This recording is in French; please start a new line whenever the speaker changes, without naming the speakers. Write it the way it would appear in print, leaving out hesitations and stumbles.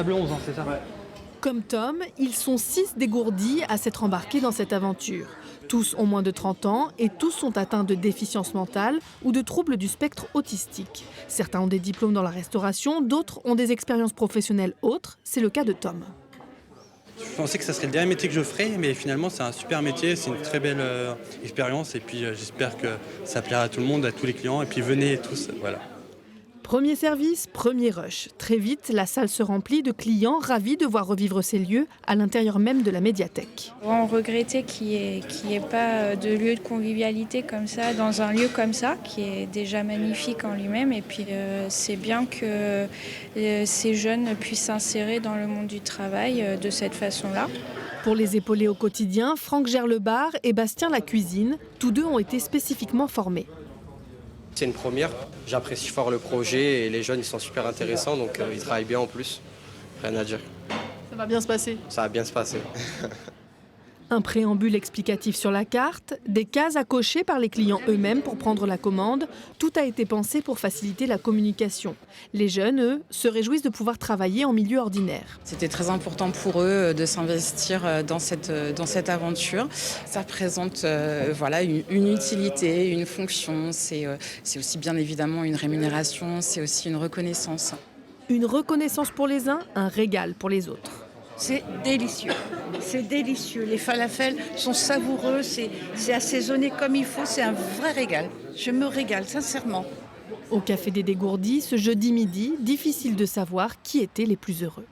Table 11, c'est ça? Ouais.
Comme Tom, ils sont 6 dégourdis à s'être embarqués dans cette aventure. Tous ont moins de 30 ans et tous sont atteints de déficience mentale ou de troubles du spectre autistique. Certains ont des diplômes dans la restauration, d'autres ont des expériences professionnelles autres. C'est le cas de Tom.
Je pensais que ça serait le dernier métier que je ferais, mais finalement c'est un super métier, c'est une très belle expérience et puis j'espère que ça plaira à tout le monde, à tous les clients et puis venez tous, voilà.
Premier service, premier rush. Très vite, la salle se remplit de clients ravis de voir revivre ces lieux à l'intérieur même de la médiathèque.
On regrettait qu'il n'y ait pas de lieu de convivialité comme ça, dans un lieu comme ça, qui est déjà magnifique en lui-même. Et puis c'est bien que ces jeunes puissent s'insérer dans le monde du travail de cette façon-là.
Pour les épauler au quotidien, Franck gère le bar et Bastien la cuisine. Tous deux ont été spécifiquement formés.
C'est une première, j'apprécie fort le projet et les jeunes ils sont super intéressants donc ils travaillent bien en plus, rien à dire.
Ça va bien se passer?
Ça va bien se passer.
Un préambule explicatif sur la carte, des cases à cocher par les clients eux-mêmes pour prendre la commande. Tout a été pensé pour faciliter la communication. Les jeunes, eux, se réjouissent de pouvoir travailler en milieu ordinaire.
C'était très important pour eux de s'investir dans cette aventure. Ça représente une utilité, une fonction. C'est aussi bien évidemment une rémunération, c'est aussi une reconnaissance.
Une reconnaissance pour les uns, un régal pour les autres.
C'est délicieux, c'est délicieux. Les falafels sont savoureux, c'est assaisonné comme il faut, c'est un vrai régal. Je me régale, sincèrement.
Au Café des Dégourdis, ce jeudi midi, difficile de savoir qui étaient les plus heureux.